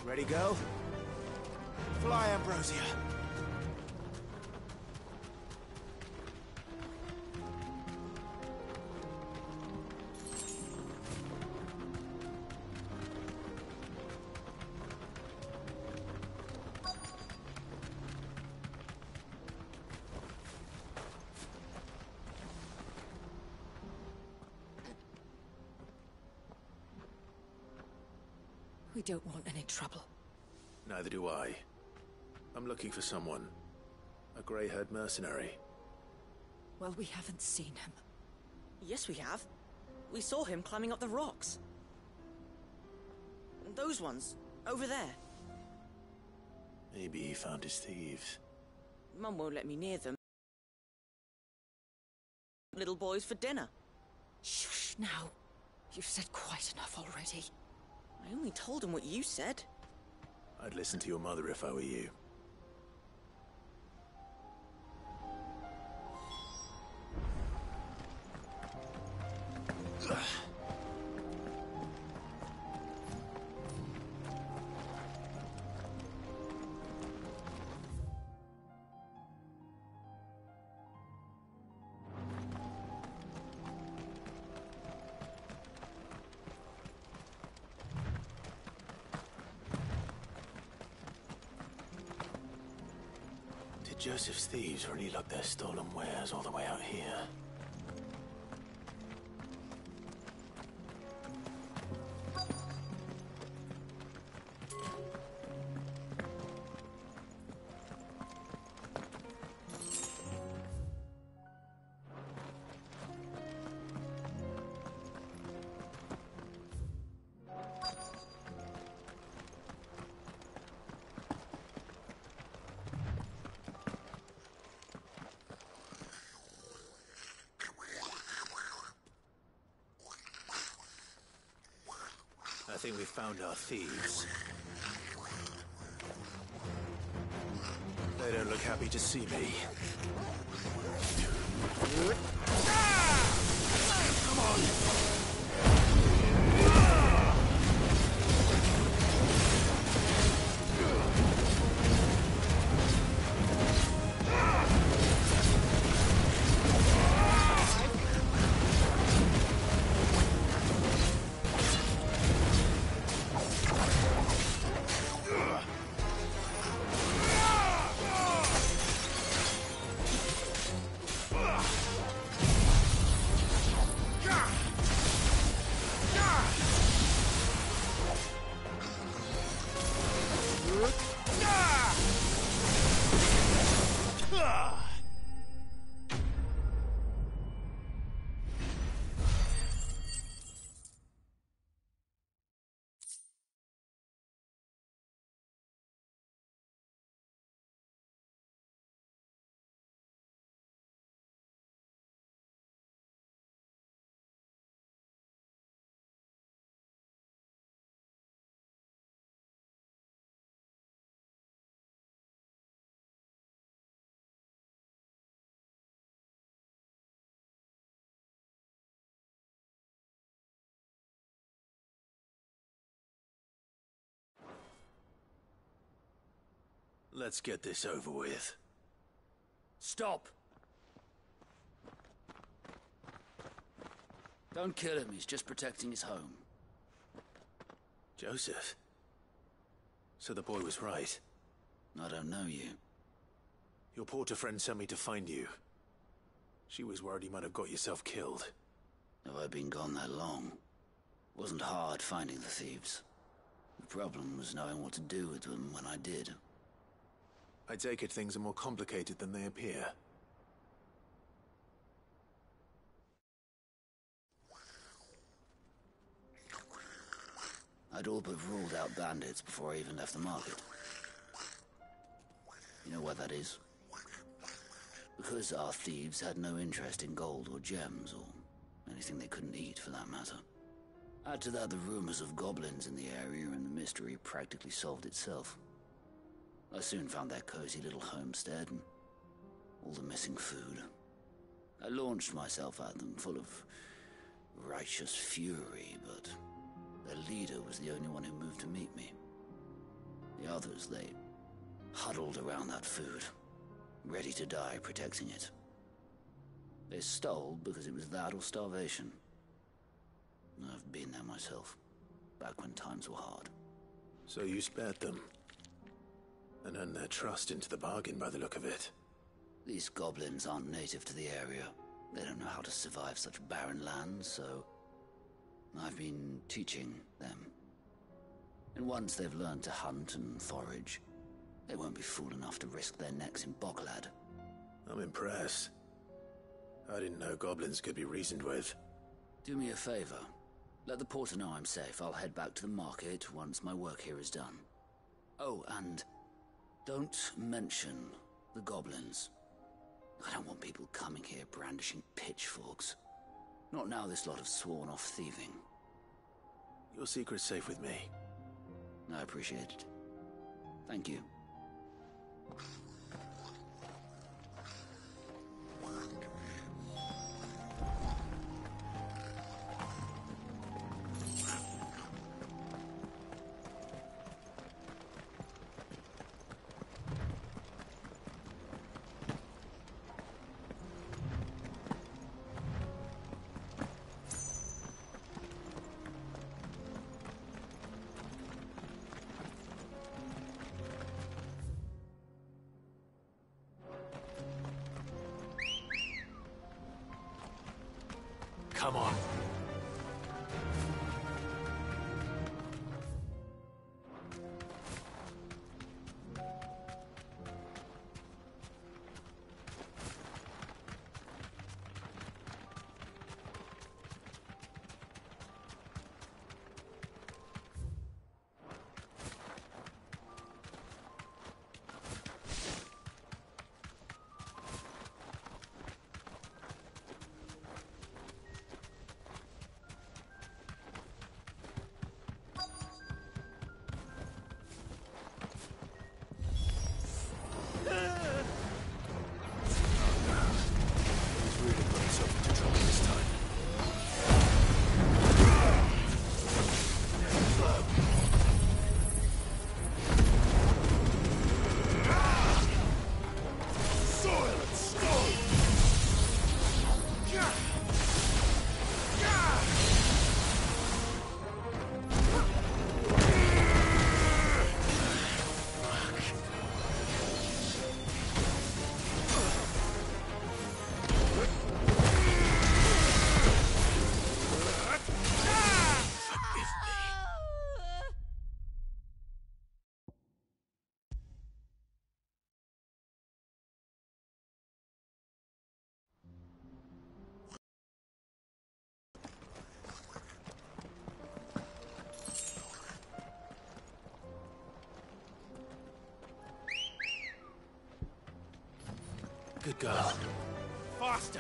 Ready, go? Fly, Ambrosia. We don't want any trouble. Neither do I. I'm looking for someone. A grey-haired mercenary. Well, we haven't seen him. Yes, we have. We saw him climbing up the rocks. Those ones, over there. Maybe he found his thieves. Mum won't let me near them. Little boys for dinner. Shush now. You've said quite enough already. I only told him what you said. I'd listen to your mother if I were you. Joseph's thieves really lug their stolen wares all the way out here. I think we found our thieves. They don't look happy to see me. Come on! Let's get this over with. Stop! Don't kill him, he's just protecting his home. Joseph? So the boy was right. I don't know you. Your porter friend sent me to find you. She was worried you might have got yourself killed. Have I been gone that long? It wasn't hard finding the thieves. The problem was knowing what to do with them when I did. I take it things are more complicated than they appear. I'd all but ruled out bandits before I even left the market. You know why that is? Because our thieves had no interest in gold or gems, or anything they couldn't eat for that matter. Add to that the rumors of goblins in the area, and the mystery practically solved itself. I soon found that cozy little homestead and all the missing food. I launched myself at them full of righteous fury, but their leader was the only one who moved to meet me. The others, they huddled around that food, ready to die protecting it. They stole because it was that or starvation. I've been there myself, back when times were hard. So you spared them, and earned their trust into the bargain by the look of it. These goblins aren't native to the area. They don't know how to survive such barren lands, so I've been teaching them. And once they've learned to hunt and forage, they won't be fool enough to risk their necks in Bocklad. I'm impressed. I didn't know goblins could be reasoned with. Do me a favor. Let the porter know I'm safe. I'll head back to the market once my work here is done. Oh, and don't mention the goblins. I don't want people coming here brandishing pitchforks. Not now this lot have sworn off thieving. Your secret's safe with me. I appreciate it. Thank you. Come on. Good girl. Faster!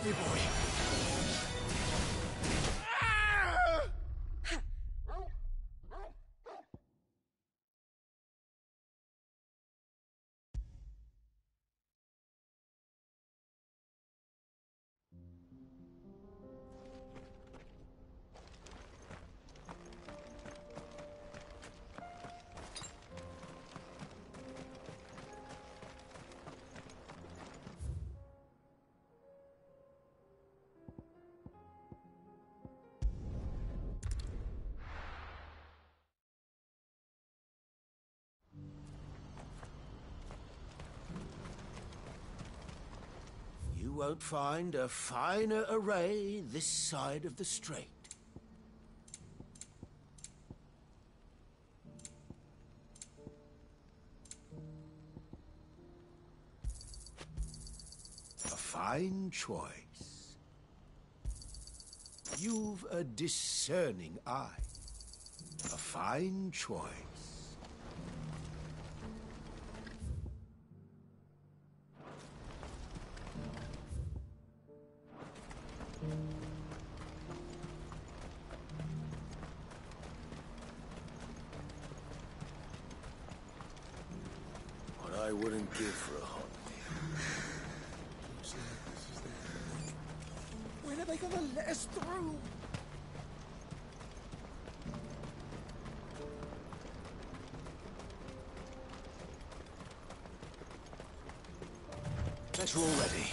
Help me, boy. You won't find a finer array this side of the strait. A fine choice. You've a discerning eye. A fine choice. What I wouldn't give for a hot meal. When are they gonna let us through? Better already.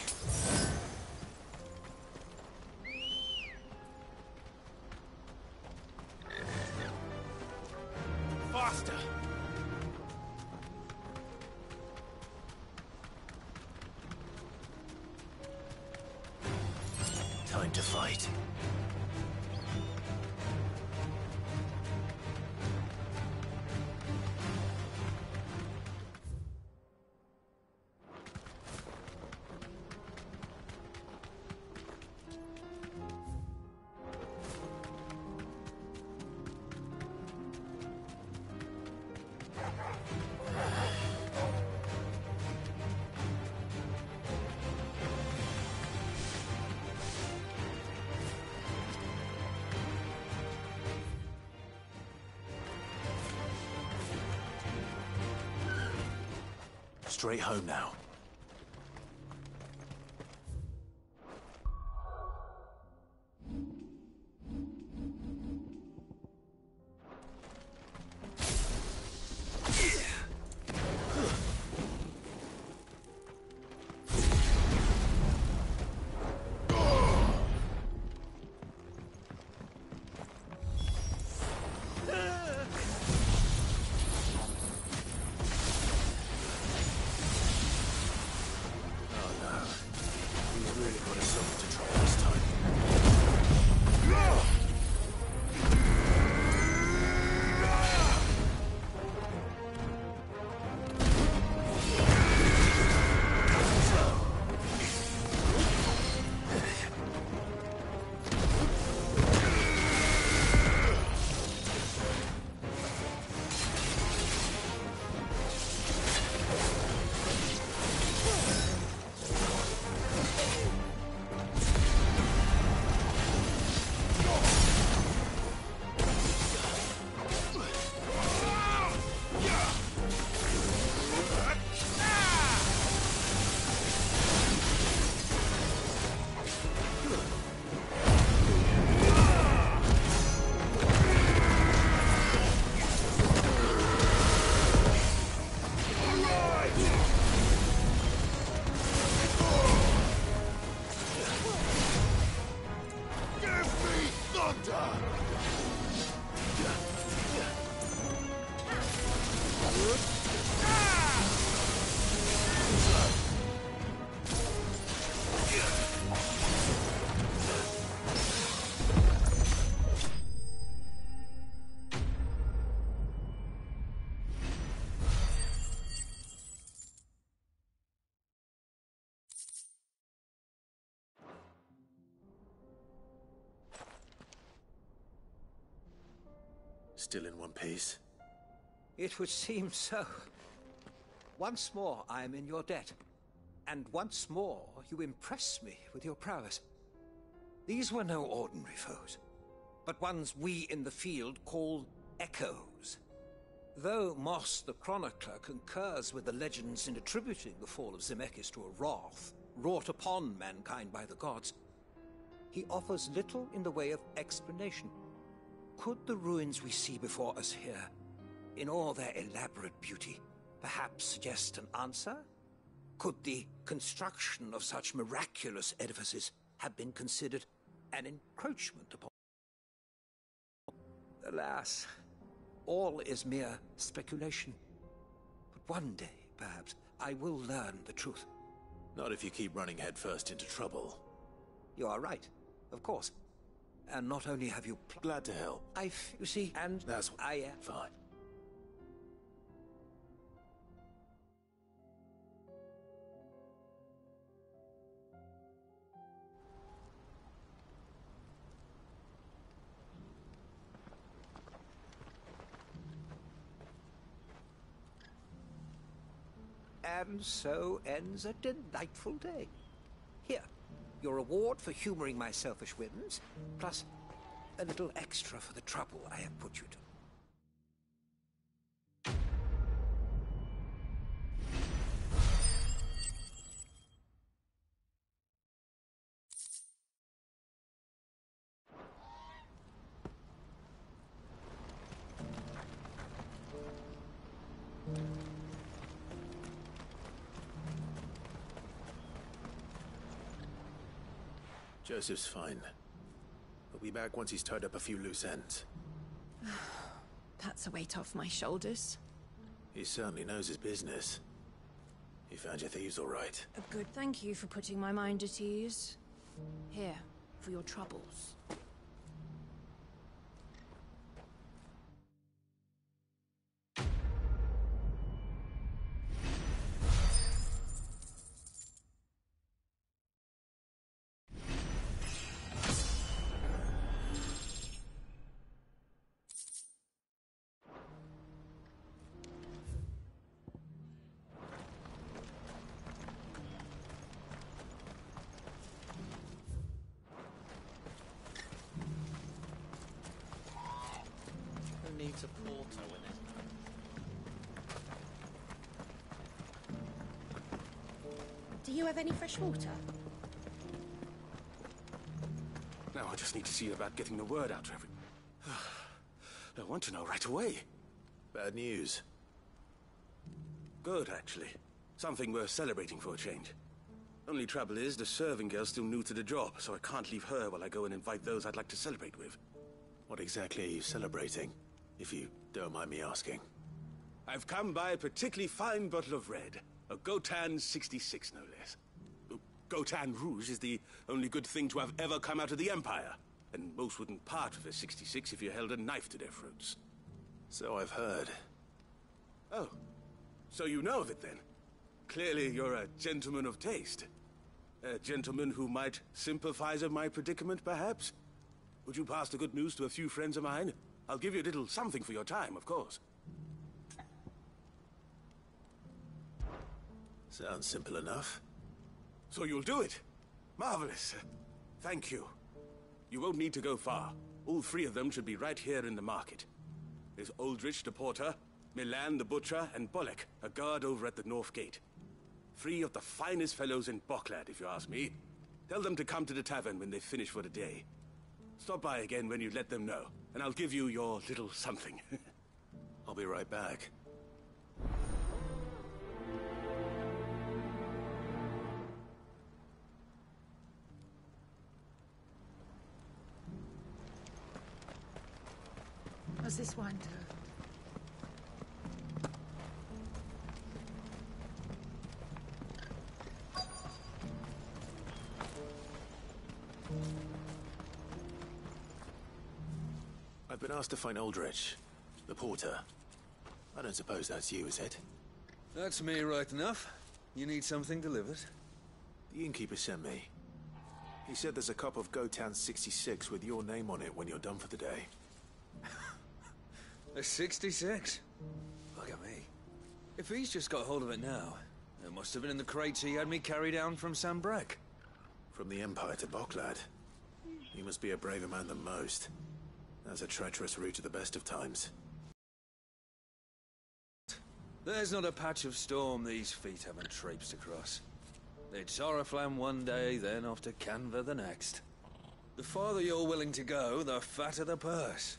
Faster! Time to fight. Straight home now. Still in one piece? It would seem so. Once more, I am in your debt. And once more, you impress me with your prowess. These were no ordinary foes, but ones we in the field call echoes. Though Moss the Chronicler concurs with the legends in attributing the fall of Zemeckis to a wrath wrought upon mankind by the gods, he offers little in the way of explanation. Could the ruins we see before us here, in all their elaborate beauty, perhaps suggest an answer? Could the construction of such miraculous edifices have been considered an encroachment upon? Alas, all is mere speculation. But one day, perhaps, I will learn the truth. Not if you keep running headfirst into trouble. You are right, of course. And not only have you... Glad to help. You see, and... That's... I... Fine. And so ends a delightful day. Here, your reward for humoring my selfish whims, plus a little extra for the trouble I have put you to. Joseph's fine. He'll be back once he's tied up a few loose ends. That's a weight off my shoulders. He certainly knows his business. You found your thieves all right? A good thank you for putting my mind at ease. Here, for your troubles. Needs a porto in it. Do you have any fresh water? Now I just need to see about getting the word out to everyone. I want to know right away. Bad news. Good, actually. Something worth celebrating for a change. Only trouble is, the serving girl's still new to the job, so I can't leave her while I go and invite those I'd like to celebrate with. What exactly are you celebrating? If you don't mind me asking. I've come by a particularly fine bottle of red. A Gotan 66, no less. Gotan Rouge is the only good thing to have ever come out of the Empire. And most wouldn't part with a 66 if you held a knife to their throats. So I've heard. Oh, so you know of it then? Clearly you're a gentleman of taste. A gentleman who might sympathize with my predicament, perhaps? Would you pass the good news to a few friends of mine? I'll give you a little something for your time, of course. Sounds simple enough. So you'll do it? Marvelous. Thank you. You won't need to go far. All three of them should be right here in the market. There's Aldrich the porter, Milan the butcher, and Bolek, a guard over at the north gate. Three of the finest fellows in Boklad, if you ask me. Tell them to come to the tavern when they've finished for the day. Stop by again when you let them know, and I'll give you your little something. I'll be right back. How's this wine do? I've been asked to find Aldrich, the porter. I don't suppose that's you, is it? That's me right enough. You need something delivered? The innkeeper sent me. He said there's a cup of Gotan 66 with your name on it when you're done for the day. A 66? Look at me. If he's just got hold of it now, They must have been in the crates he had me carry down from Sambrek. From the Empire to Boklad. He must be a braver man than most. That's a treacherous route to the best of times. There's not a patch of storm these feet haven't traipsed across. It's Oriflamme one day, then off to Canva the next. The farther you're willing to go, the fatter the purse.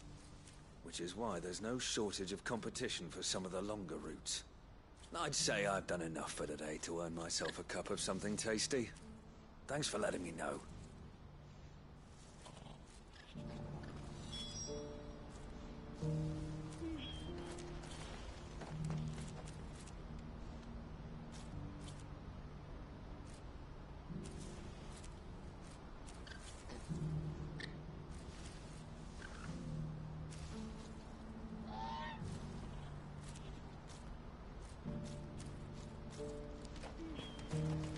Which is why there's no shortage of competition for some of the longer routes. I'd say I've done enough for today to earn myself a cup of something tasty. Thanks for letting me know.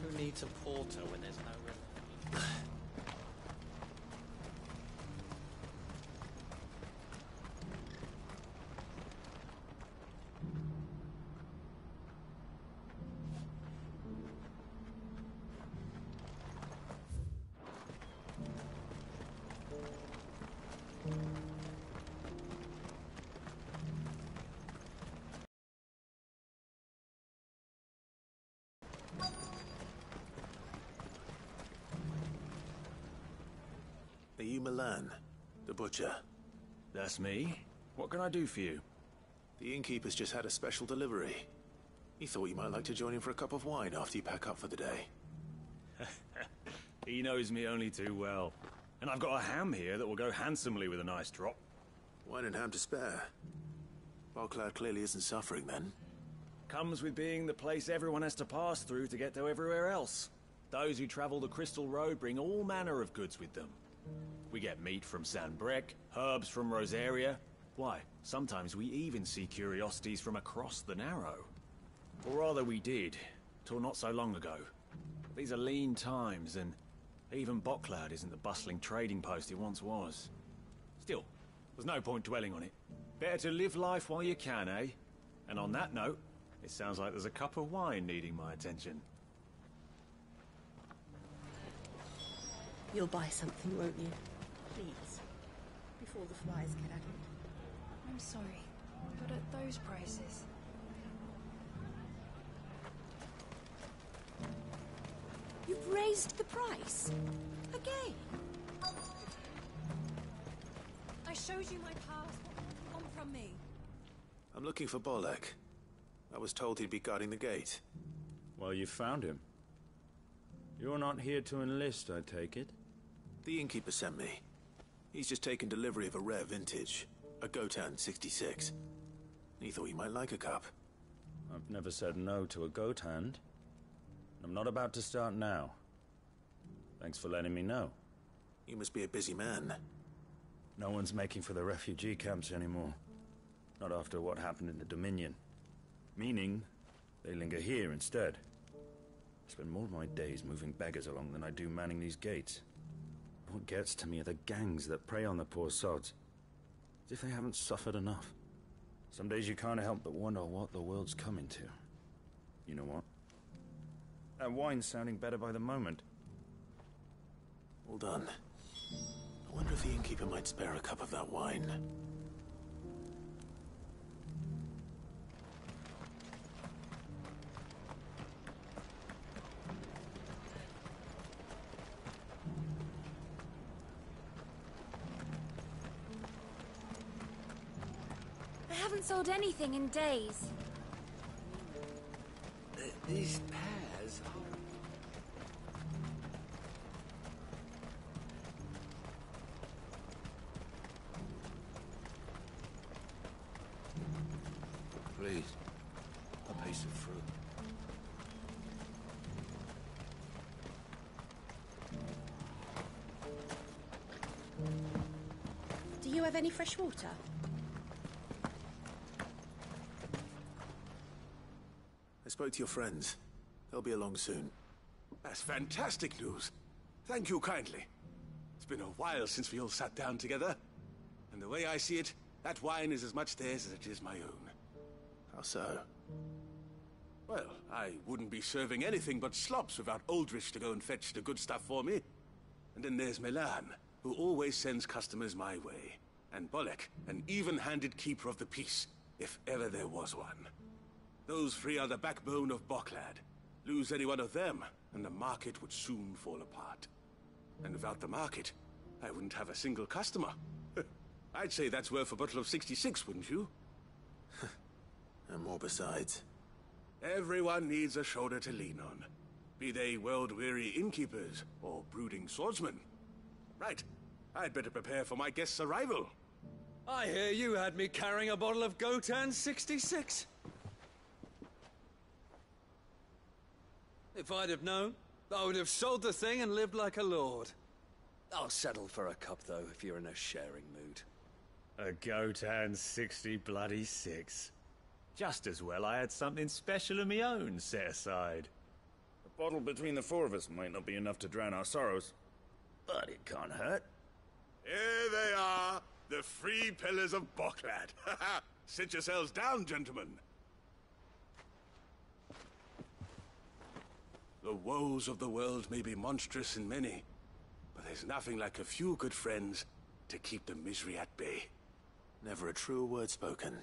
Who needs a porter when there's no river? Are you Milan, the butcher? That's me. What can I do for you? The innkeeper's just had a special delivery. He thought you might like to join him for a cup of wine after you pack up for the day. He knows me only too well. And I've got a ham here that will go handsomely with a nice drop. Wine and ham to spare. Boklad clearly isn't suffering then. Comes with being the place everyone has to pass through to get to everywhere else. Those who travel the Crystal Road bring all manner of goods with them. We get meat from Sanbrek, herbs from Rosaria. Why, sometimes we even see curiosities from across the Narrow. Or rather we did, till not so long ago. These are lean times, and even Boklad isn't the bustling trading post it once was. Still, there's no point dwelling on it. Better to live life while you can, eh? And on that note, it sounds like there's a cup of wine needing my attention. You'll buy something, won't you? Please. Before the flies get at it. I'm sorry, but at those prices... You've raised the price? Again? I showed you my past. What do you want from me? I'm looking for Bolek. I was told he'd be guarding the gate. Well, you found him. You're not here to enlist, I take it? The innkeeper sent me. He's just taken delivery of a rare vintage, a Gotan 66. He thought you might like a cup. I've never said no to a goat hand. I'm not about to start now. Thanks for letting me know. You must be a busy man. No one's making for the refugee camps anymore. Not after what happened in the Dominion. Meaning, they linger here instead. I spend more of my days moving beggars along than I do manning these gates. What gets to me are the gangs that prey on the poor sods. As if they haven't suffered enough. Some days you can't help but wonder what the world's coming to. You know what? That wine's sounding better by the moment. Well done. I wonder if the innkeeper might spare a cup of that wine. I haven't sold anything in days. These pears are... Please, a piece of fruit. Do you have any fresh water? I spoke to your friends. They'll be along soon. That's fantastic news. Thank you kindly. It's been a while since we all sat down together. And the way I see it, that wine is as much theirs as it is my own. How so? Well, I wouldn't be serving anything but slops without Aldrich to go and fetch the good stuff for me. And then there's Milan, who always sends customers my way. And Bolek, an even-handed keeper of the peace, if ever there was one. Those three are the backbone of Boklad. Lose any one of them, and the market would soon fall apart. And without the market, I wouldn't have a single customer. I'd say that's worth a bottle of 66, wouldn't you? And more besides. Everyone needs a shoulder to lean on. Be they world-weary innkeepers or brooding swordsmen. Right. I'd better prepare for my guest's arrival. I hear you had me carrying a bottle of Gotan 66. If I'd have known, I would have sold the thing and lived like a lord. I'll settle for a cup, though, if you're in a sharing mood. A Gotan 66. Just as well I had something special of my own set aside. A bottle between the four of us might not be enough to drown our sorrows, but it can't hurt. Here they are, the three pillars of Boklad. Sit yourselves down, gentlemen. The woes of the world may be monstrous in many, but there's nothing like a few good friends to keep the misery at bay. Never a truer word spoken.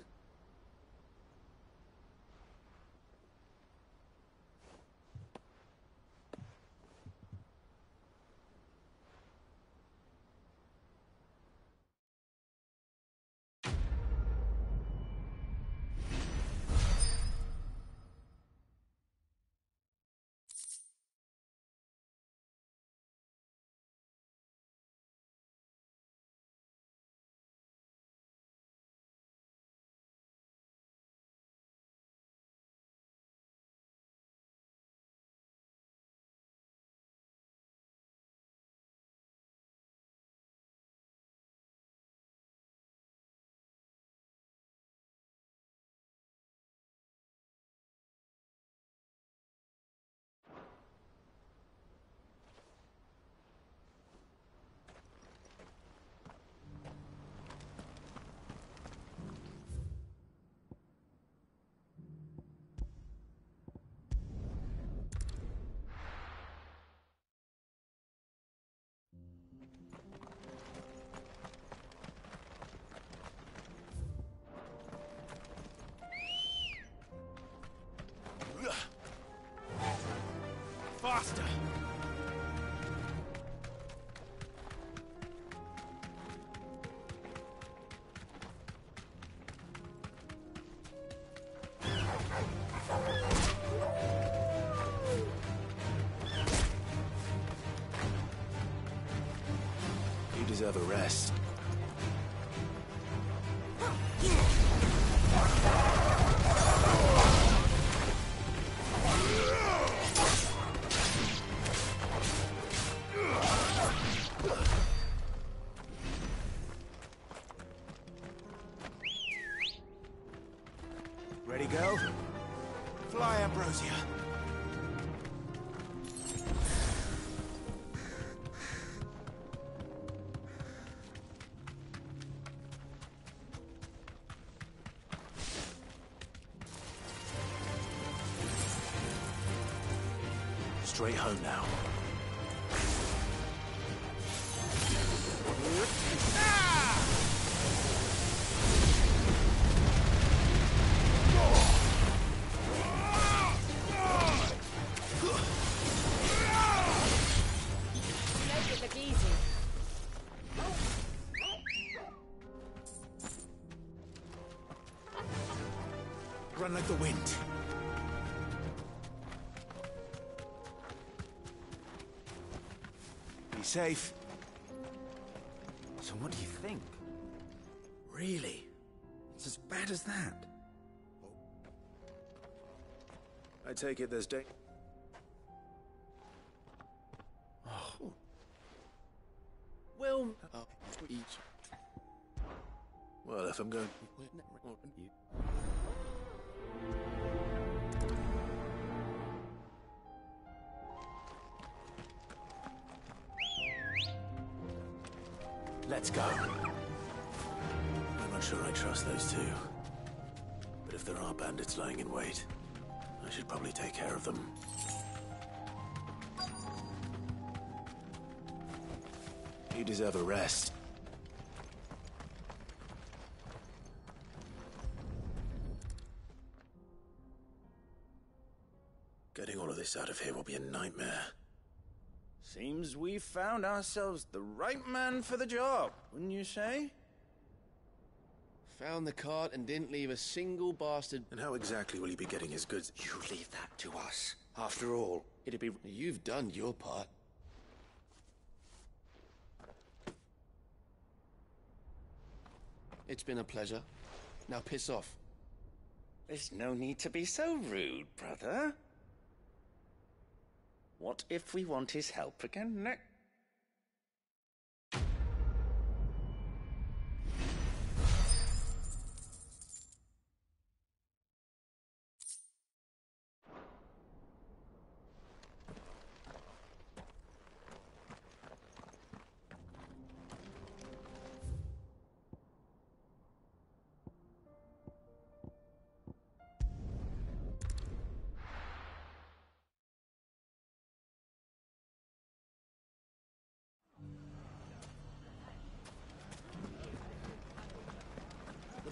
Faster! You deserve a rest. Ready, go? Fly, Ambrosia. Straight home now. Make it look easy. Run like the wind. Be safe. So what do you think? Really? It's as bad as that? I take it there's Oh. Well, each. Well, if I'm going... Let's go. I'm not sure I trust those two. But if there are bandits lying in wait, I should probably take care of them. You deserve a rest. Getting all of this out of here will be a nightmare. Seems we've found ourselves the right man for the job, wouldn't you say? Found the cart and didn't leave a single bastard. And how exactly will he be getting his goods? You leave that to us. After all, it'd be... You've done your part. It's been a pleasure. Now piss off. There's no need to be so rude, brother. What if we want his help again next?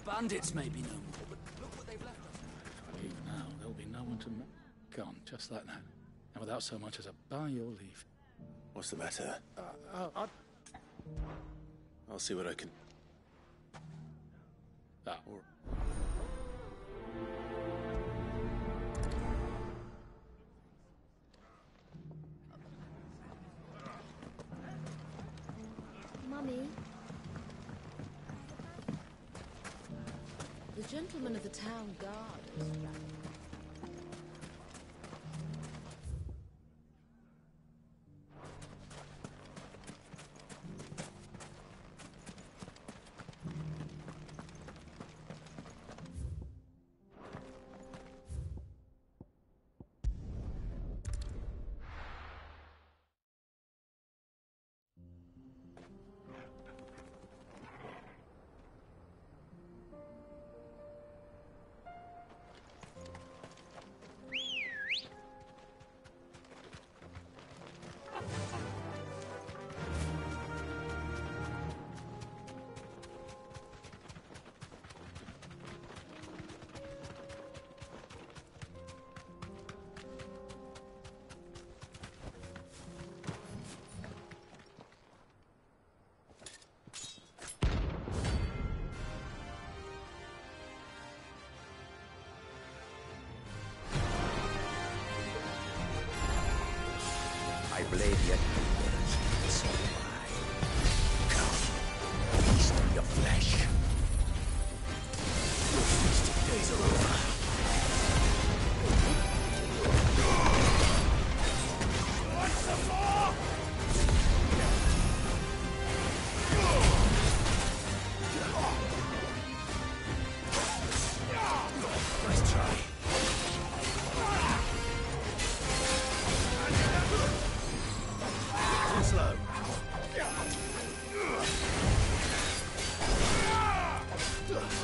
Bandits may be no more, but look what they've left us. If I leave now, there'll be no one to... Gone, just like that. And without so much as a by your leave. What's the matter? I'll see what I can... Mummy? The gentleman of the town guard is... I blade yet words, so do I. Come, feast on your flesh. Your feasting days are over. Want some more? Nice try. Slow.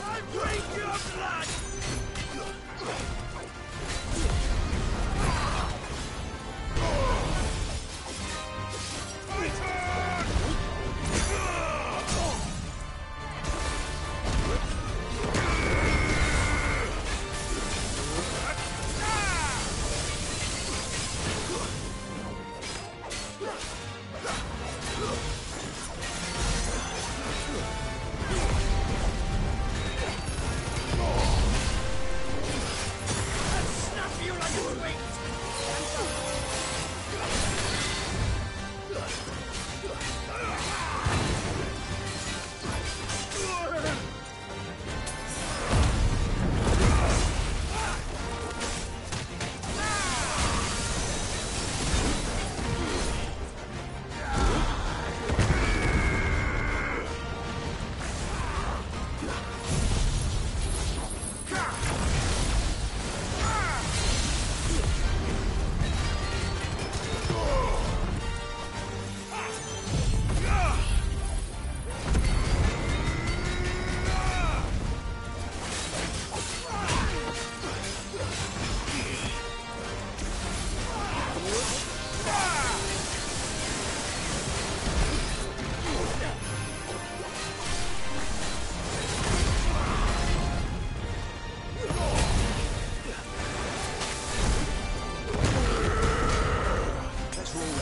I break your blood!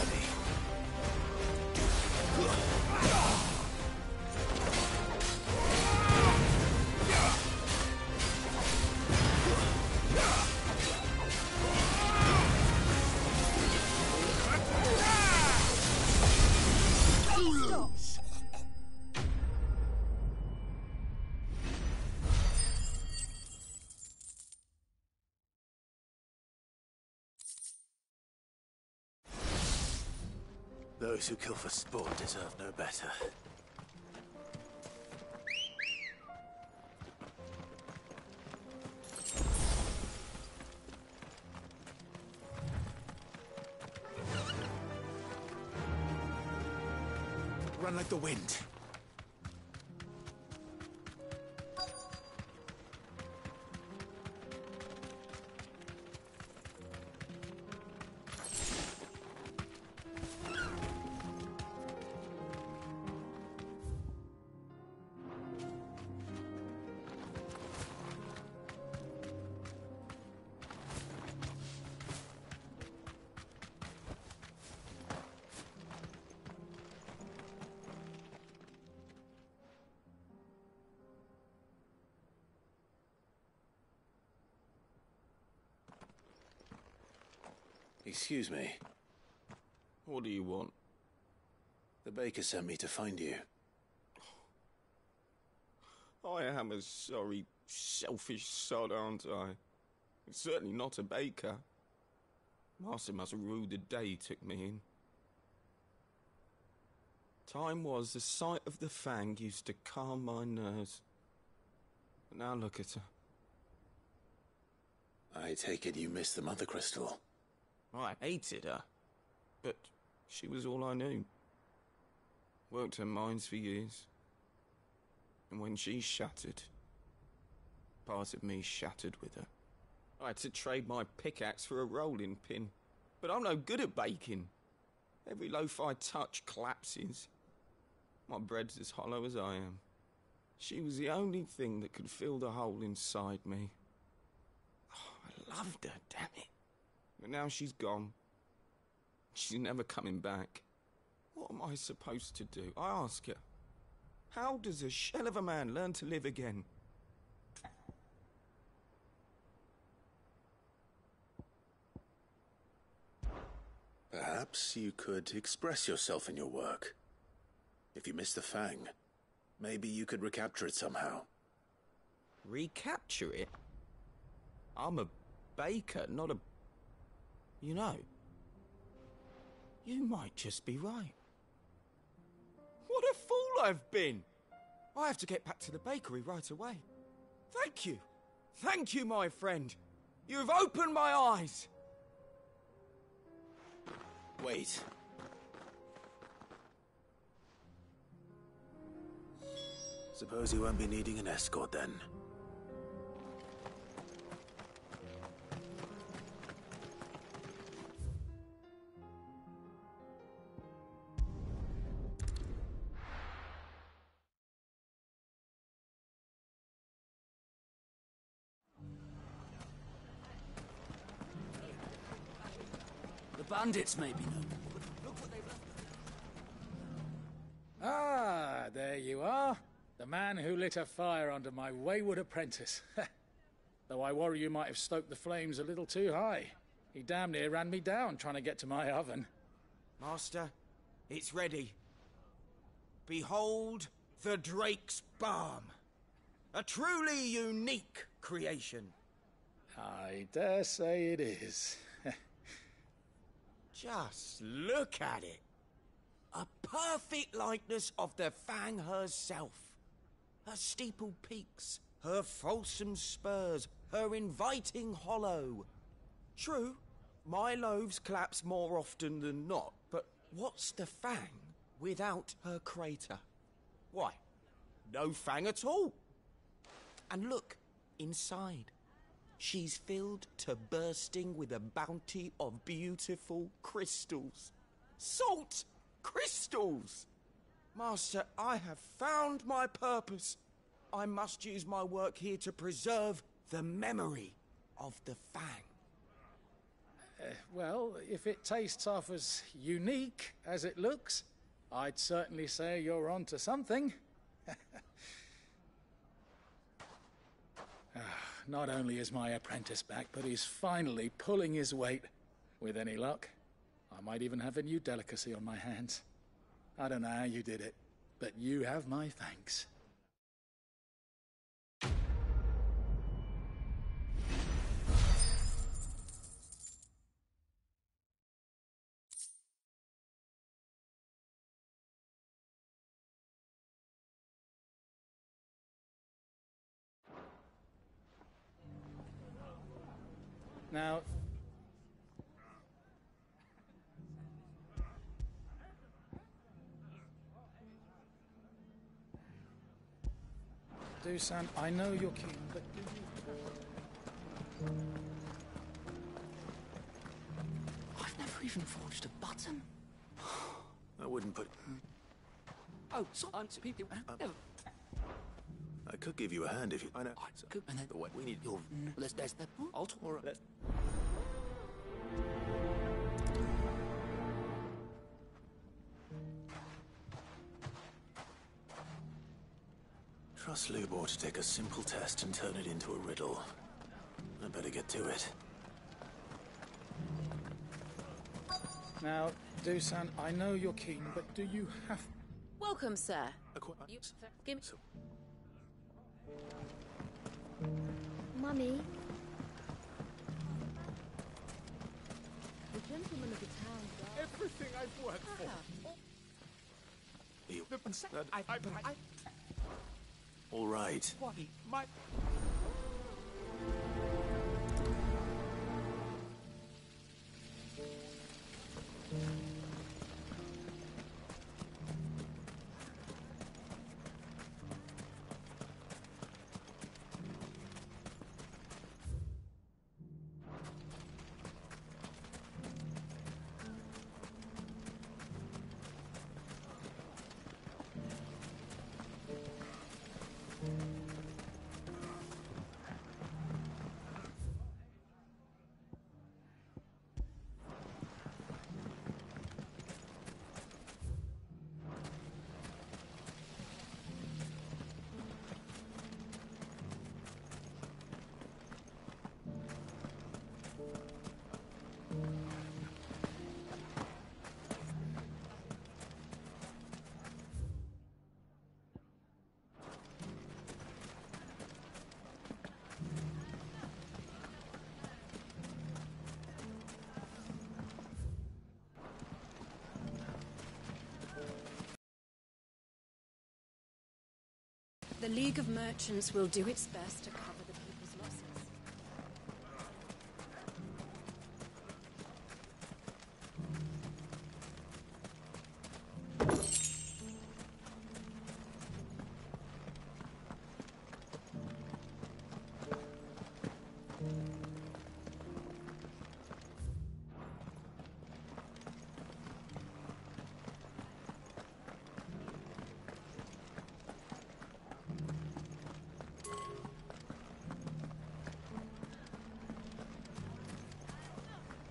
ready. Those who kill for sport deserve no better. Run like the wind. Excuse me. What do you want? The baker sent me to find you. I am a sorry, selfish sod, aren't I? Certainly not a baker. Master must have ruled the day he took me in. Time was the sight of the Fang used to calm my nerves. But now look at her. I take it you missed the Mother Crystal. I hated her, but she was all I knew. Worked her mines for years. And when she shattered, part of me shattered with her. I had to trade my pickaxe for a rolling pin, but I'm no good at baking. Every loaf I touch collapses. My bread's as hollow as I am. She was the only thing that could fill the hole inside me. Oh, I loved her, damn it. But now she's gone. She's never coming back. What am I supposed to do? I ask her. How does a shell of a man learn to live again? Perhaps you could express yourself in your work. If you miss the Fang, maybe you could recapture it somehow. Recapture it? I'm a baker, not a... You know, you might just be right. What a fool I've been! I have to get back to the bakery right away. Thank you. Thank you, my friend. You've opened my eyes. Wait. Suppose you won't be needing an escort then. Bandits may be known, but look what they've left. Ah, there you are. The man who lit a fire under my wayward apprentice. Though I worry you might have stoked the flames a little too high. He damn near ran me down trying to get to my oven. Master, it's ready. Behold the Drake's Balm. A truly unique creation. I dare say it is. Just look at it. A perfect likeness of the Fang herself. Her steepled peaks, her fulsome spurs, her inviting hollow. True, my loaves collapse more often than not, but what's the Fang without her crater? Why, no Fang at all. And look, inside. She's filled to bursting with a bounty of beautiful crystals. Salt crystals! Master, I have found my purpose. I must use my work here to preserve the memory of the Fang. Well, if it tastes half as unique as it looks, I'd certainly say you're onto something. Not only is my apprentice back, but he's finally pulling his weight. With any luck, I might even have a new delicacy on my hands. I don't know how you did it, but you have my thanks. Now, Dusan, I know you're keen, but do you... I've never even forged a button. I wouldn't put... Oh, so I'm people. I could give you a hand if you... I know. Good. And then But what we need... Your... Let's that. I'll talk. All right, let's... Trust Lubor to take a simple test and turn it into a riddle. I better get to it. Now, Dusan, I know you're keen, but do you have... Welcome, sir. You, give me... Mummy, The gentleman of the town guard. Everything I've worked for. You... I All right. my... The League of Merchants will do its best to cover the people's losses.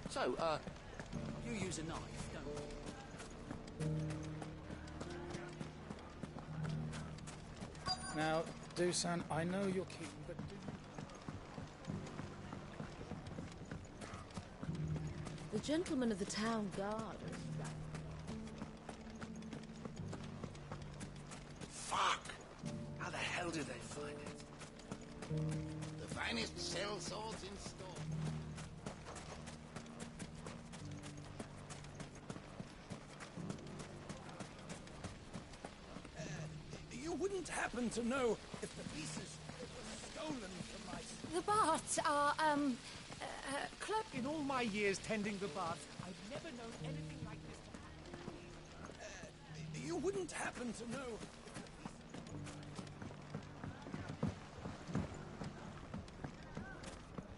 So, you use a knife, don't you? Now, Dusan, I know you're keen, but do you... The gentleman of the town guard. Fuck! How the hell did they find it? The finest cell swords in store. You wouldn't happen to know if the pieces were stolen from my... the baths are, close. In all my years tending the baths, I've never known anything like this to happen. You wouldn't happen to know...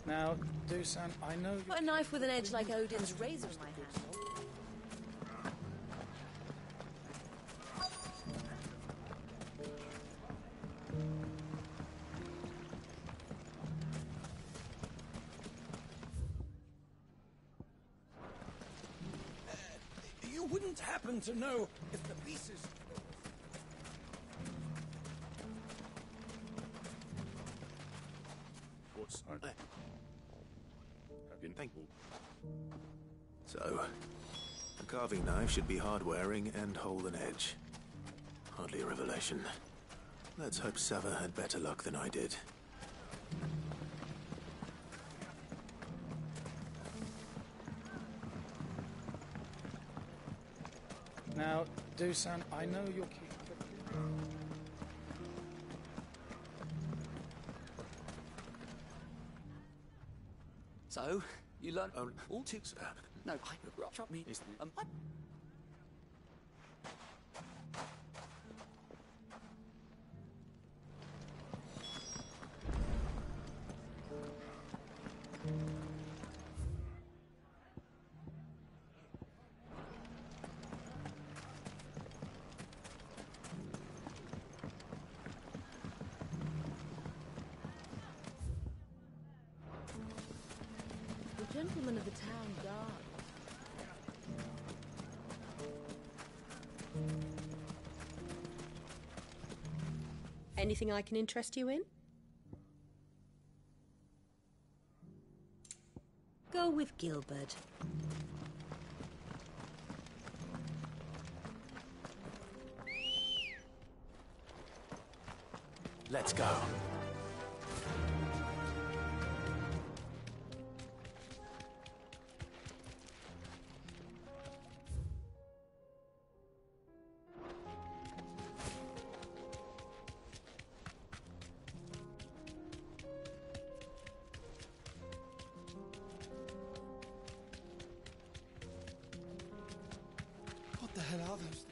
Now, Dusan, I know Put a knife with an edge like Odin's razor in my hand. wouldn't happen to know if the pieces... What's... Thank you. So, the carving knife should be hard-wearing and hold an edge. Hardly a revelation. Let's hope Sava had better luck than I did. Now, Dusan, I know you're keeping... So, you learn all too... No, shut me. The gentleman of the town guard. Anything I can interest you in? Go with Gilbert. Let's go. What the hell are those things?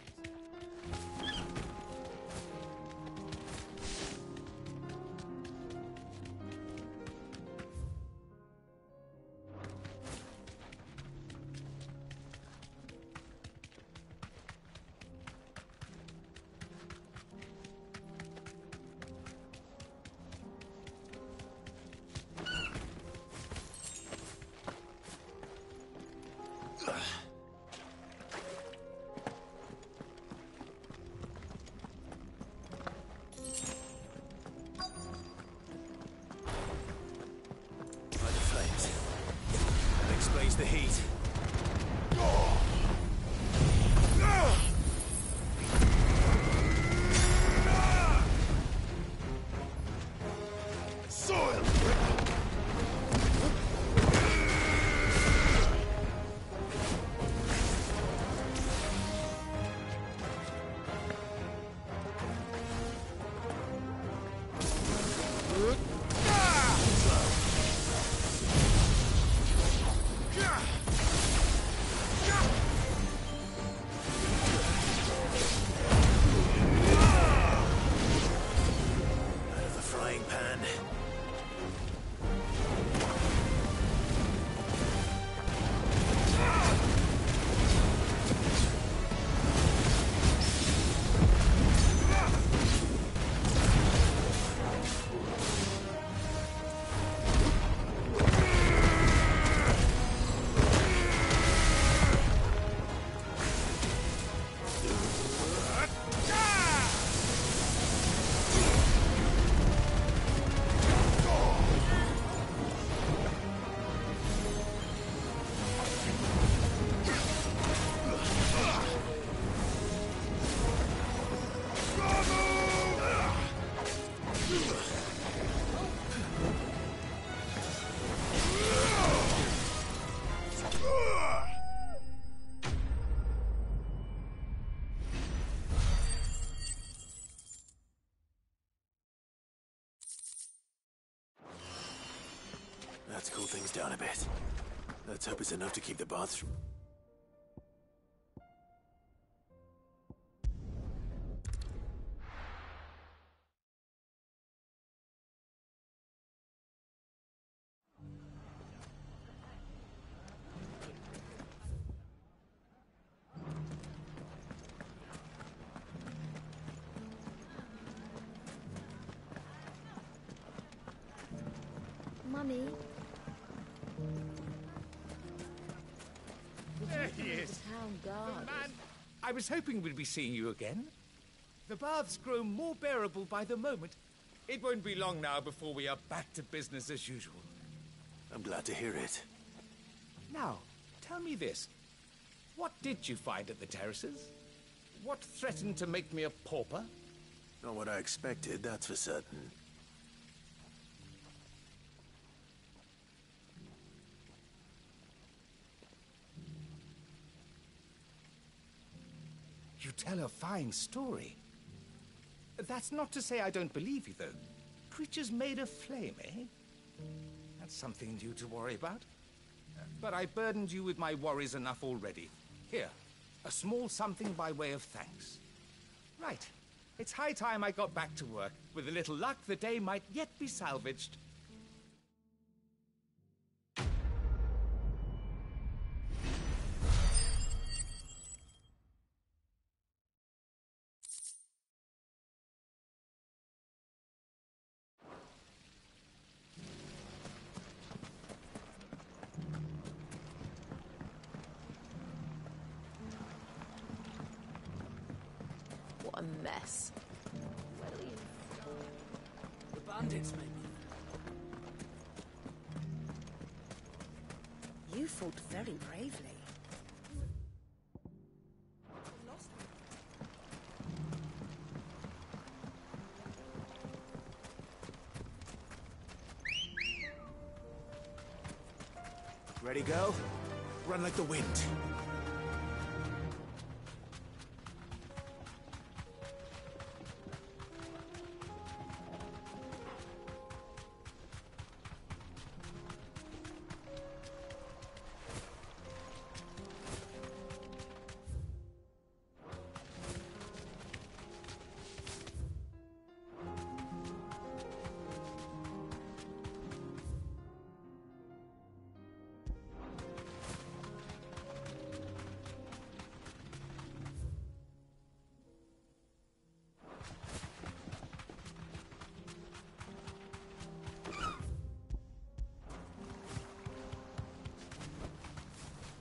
Explains the heat. Soil! Let's cool things down a bit. Let's hope it's enough to keep the baths from... Mummy. There he is. The town guard. The man I was hoping we'd be seeing you again. The baths grow more bearable by the moment. It won't be long now before we are back to business as usual. I'm glad to hear it. Now, tell me this. What did you find at the terraces? What threatened to make me a pauper? Not what I expected, that's for certain. You tell a fine story. That's not to say I don't believe you, though. Creatures made of flame, eh? That's something new to worry about. But I burdened you with my worries enough already. Here, a small something by way of thanks. Right. It's high time I got back to work. With a little luck, the day might yet be salvaged. What a mess. The bandits, maybe. You fought very bravely. Ready, go? Run like the wind.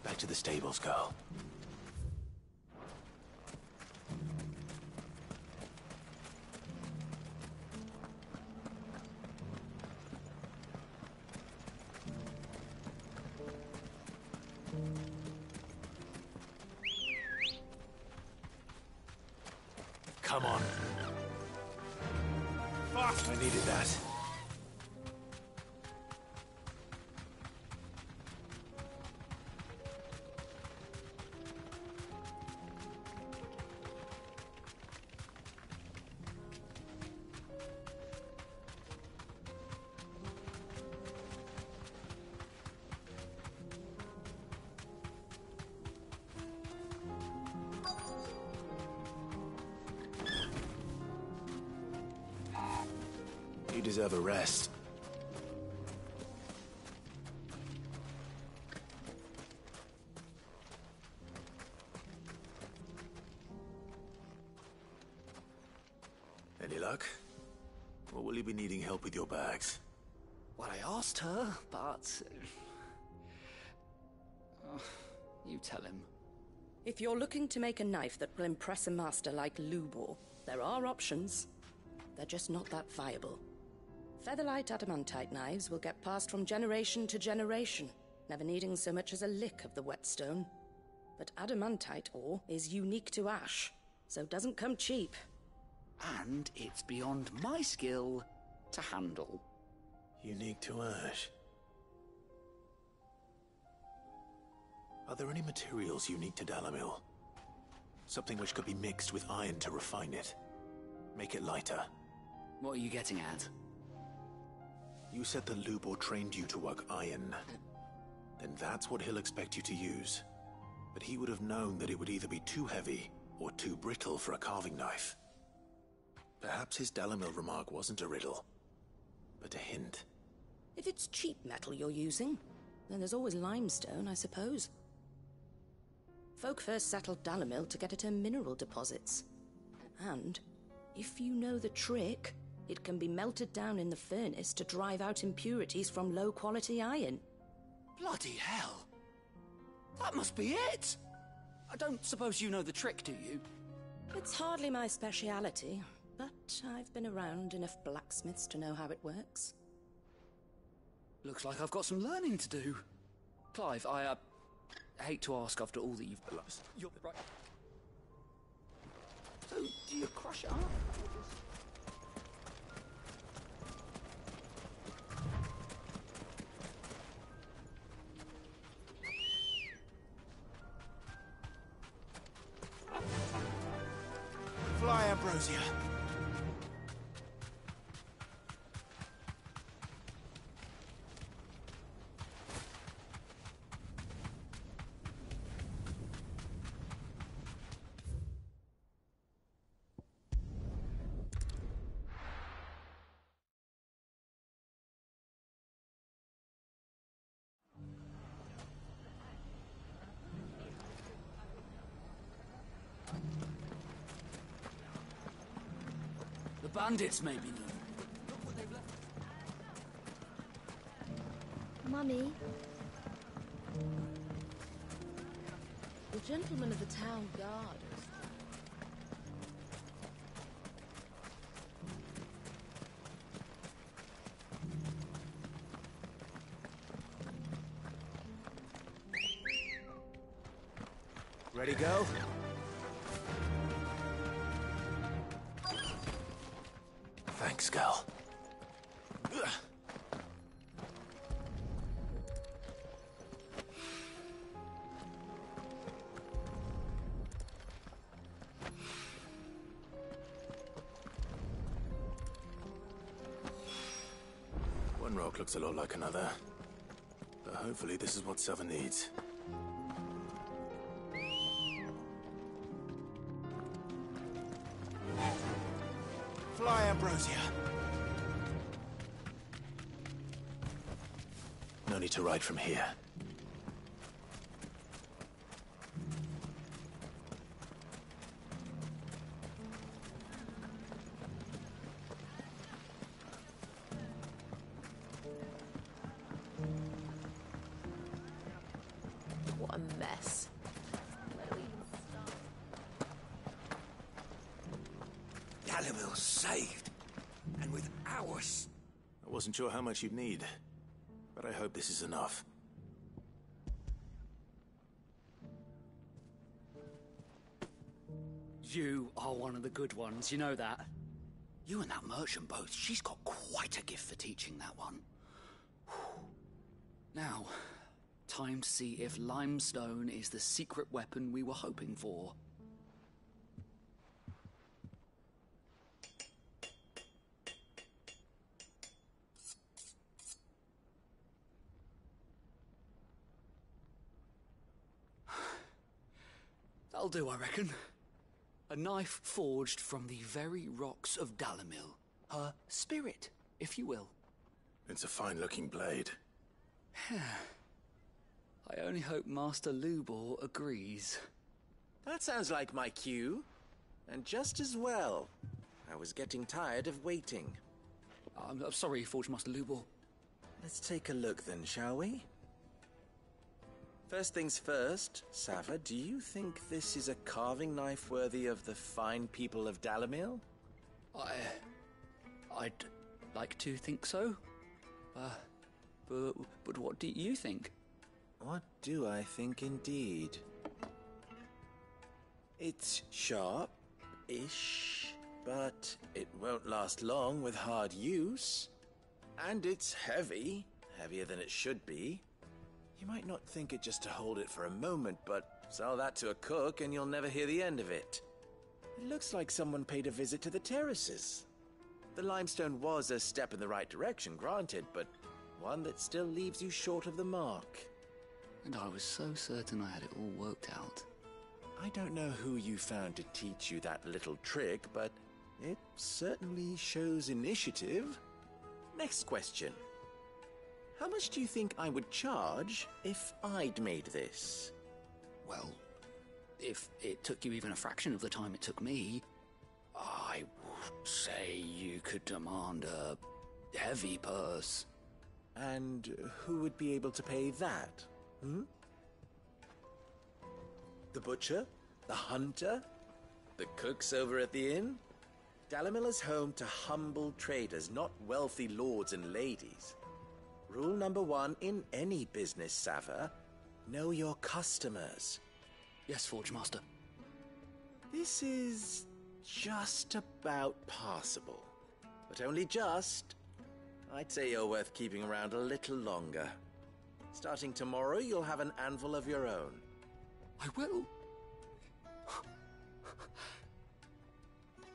Back to the stables, girl. Come on. Fuck! I needed that. You deserve a rest. Any luck? Or will you be needing help with your bags? Well, I asked her, but... you tell him. If you're looking to make a knife that will impress a master like Lubor, there are options. They're just not that viable. Featherlight adamantite knives will get passed from generation to generation, never needing so much as a lick of the whetstone. But adamantite ore is unique to ash, so doesn't come cheap. And it's beyond my skill to handle. Unique to ash. Are there any materials unique to Dalamil? Something which could be mixed with iron to refine it. Make it lighter. What are you getting at? You said that Lubor trained you to work iron. Then that's what he'll expect you to use. But he would have known that it would either be too heavy or too brittle for a carving knife. Perhaps his Dalamil remark wasn't a riddle, but a hint. If it's cheap metal you're using, then there's always limestone, I suppose. Folk first settled Dalamil to get at her mineral deposits. And, if you know the trick, it can be melted down in the furnace to drive out impurities from low-quality iron. Bloody hell! That must be it! I don't suppose you know the trick, do you? It's hardly my speciality, but I've been around enough blacksmiths to know how it works. Looks like I've got some learning to do. Clive, I hate to ask after all that you've... You're right. So, do you crush it up? Fly, Ambrosia. The bandits made me know. Mummy, The gentlemen of the town guard. Ready, go? Thanks, girl. One rock looks a lot like another, but hopefully this is what Seven needs. Fly, Ambrosia. No need to ride from here. What a mess. Dalimil's saved. And with ours. I wasn't sure how much you'd need, but I hope this is enough. You are one of the good ones, you know that? You and that merchant both, she's got quite a gift for teaching that one. Now, time to see if limestone is the secret weapon we were hoping for. That'll do, I reckon. A knife forged from the very rocks of Dalimil. Her spirit, if you will. It's a fine-looking blade. I only hope Master Lubor agrees. That sounds like my cue. And just as well. I was getting tired of waiting. I'm sorry, Forge Master Lubor. Let's take a look then, shall we? First things first, Sava, do you think this is a carving knife worthy of the fine people of Dalimil? I'd like to think so. But what do you think? What do I think indeed? It's sharp-ish, but it won't last long with hard use. And it's heavy, heavier than it should be. You might not think it just to hold it for a moment, but sell that to a cook and you'll never hear the end of it. It looks like someone paid a visit to the terraces. The limestone was a step in the right direction, granted, but one that still leaves you short of the mark. And I was so certain I had it all worked out. I don't know who you found to teach you that little trick, but it certainly shows initiative. Next question. How much do you think I would charge if I'd made this? Well, if it took you even a fraction of the time it took me, I would say you could demand a heavy purse. And who would be able to pay that? The butcher? The hunter? The cooks over at the inn? Dalimil is home to humble traders, not wealthy lords and ladies. Rule number 1 in any business, Sava: know your customers. Yes, Forge Master. This is just about passable. But only just. I'd say you're worth keeping around a little longer. Starting tomorrow, you'll have an anvil of your own. I will.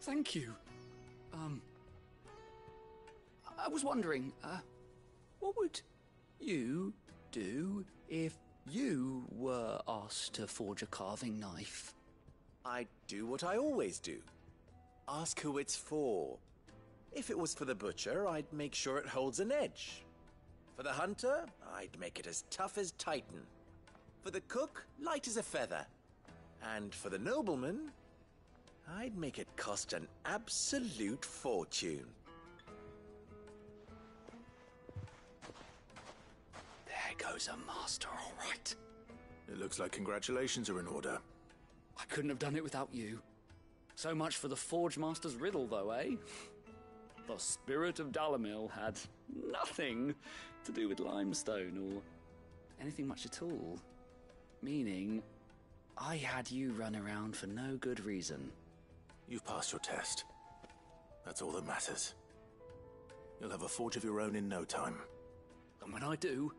Thank you. I was wondering, what would you do if you were asked to forge a carving knife? I'd do what I always do. Ask who it's for. If it was for the butcher, I'd make sure it holds an edge. For the hunter, I'd make it as tough as Titan. For the cook, light as a feather. And for the nobleman, I'd make it cost an absolute fortune. There goes a master, all right. It looks like congratulations are in order. I couldn't have done it without you. So much for the Forge Master's riddle, though, eh? The spirit of Dalimil had nothing to do with limestone or anything much at all. Meaning, I had you run around for no good reason. You've passed your test. That's all that matters. You'll have a forge of your own in no time. And when I do,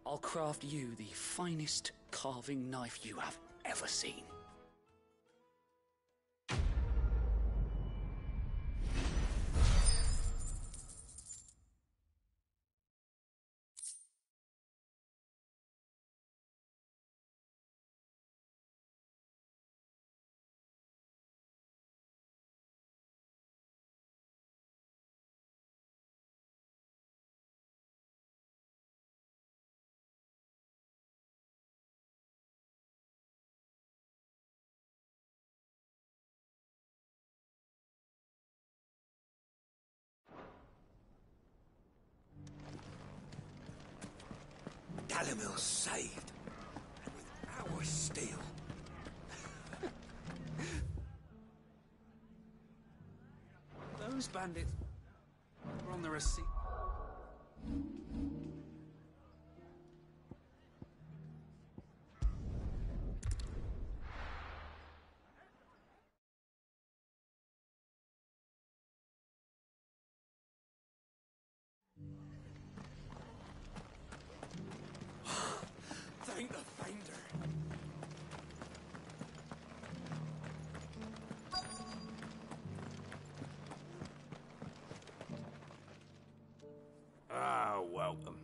I'll craft you the finest carving knife you have ever seen. Dalimil saved, and with our steel. Those bandits were on the receipt. Thank the Finder. Ah, welcome.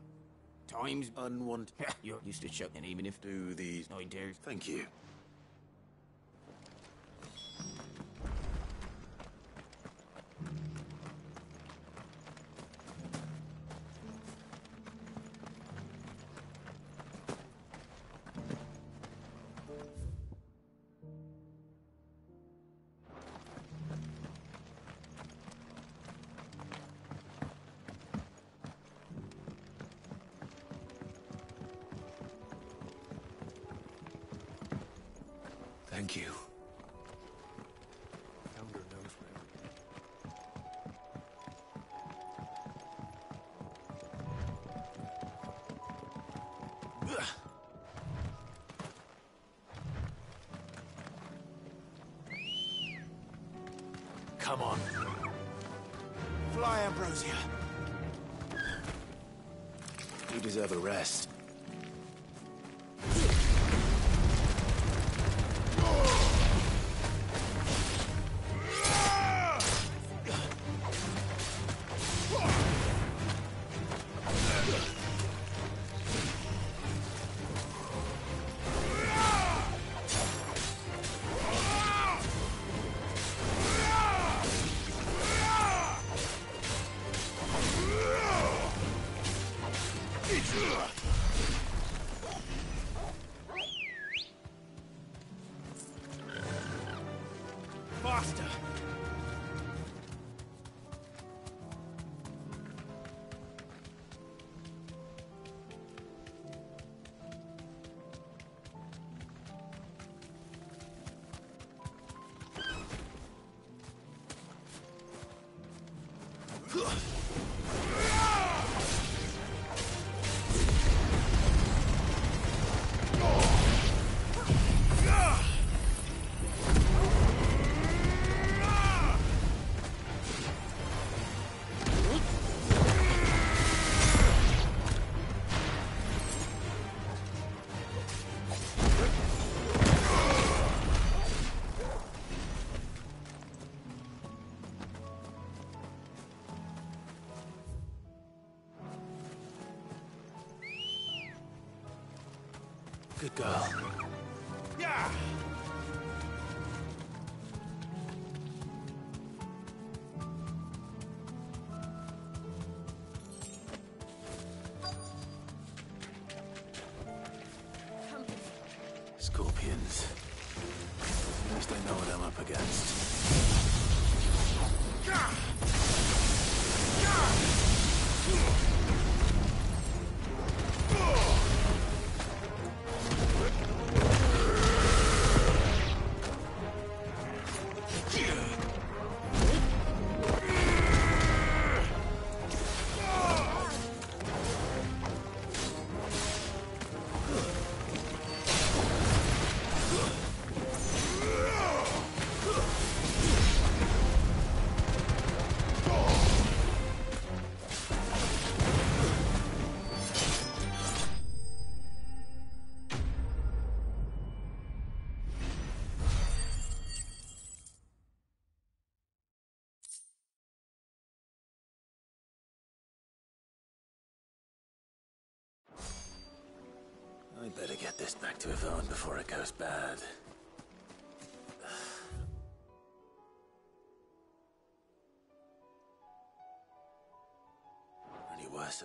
Time's unwanted. You're used to chucking even if do these. I dare. Thank you. Thank you. Founder knows where. Come on. Fly, Ambrosia. You deserve a rest. Faster! Good girl. Yeah! Scorpions. At least I know what I'm up against. I'd better get this back to Yvonne before it goes bad. Any worse?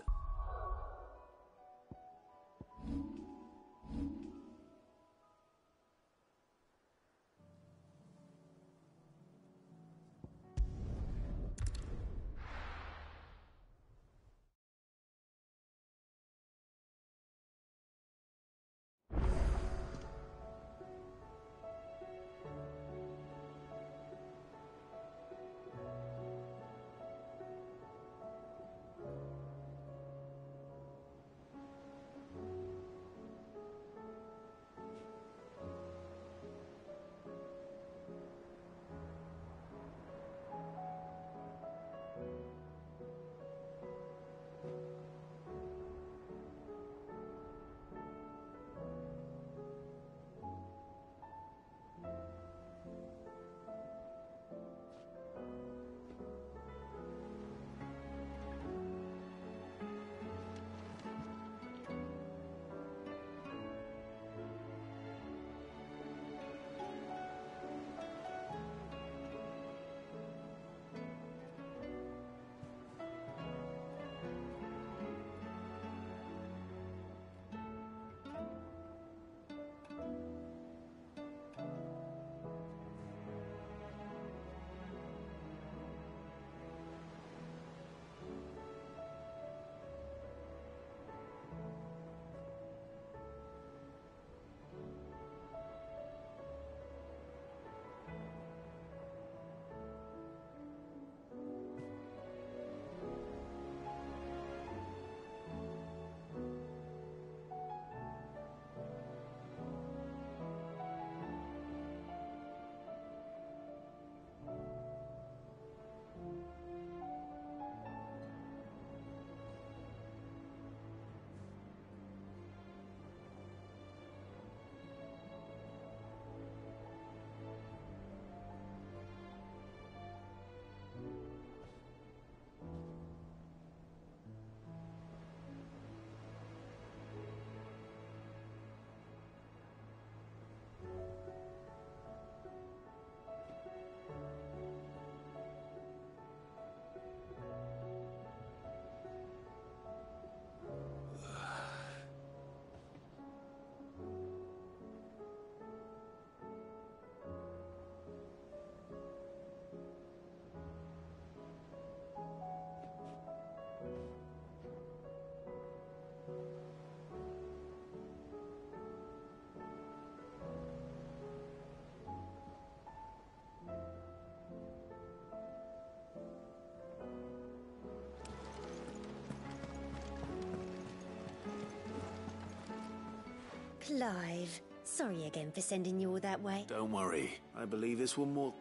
Clive, sorry again for sending you all that way. Don't worry. I believe this will more...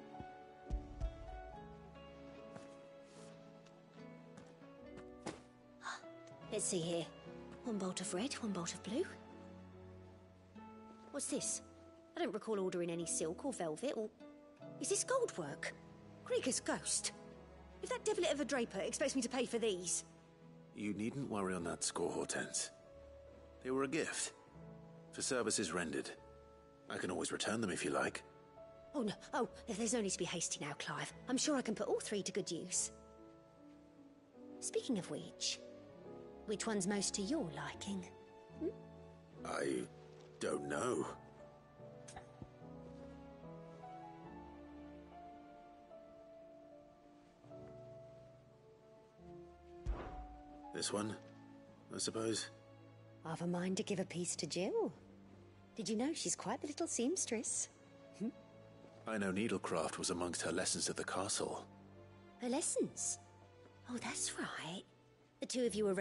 Let's see here. One bolt of red, one bolt of blue. What's this? I don't recall ordering any silk or velvet or... Is this gold work? Krieger's ghost. If that devilit of a draper expects me to pay for these... You needn't worry on that score, Hortense. They were a gift. For services rendered. I can always return them if you like. Oh, no. Oh, there's no need to be hasty now, Clive. I'm sure I can put all 3 to good use. Speaking of which one's most to your liking? I don't know. This one, I suppose. I've a mind to give a piece to Jill. Did you know she's quite the little seamstress? I know needlecraft was amongst her lessons at the castle. Her lessons? Oh, that's right. The 2 of you were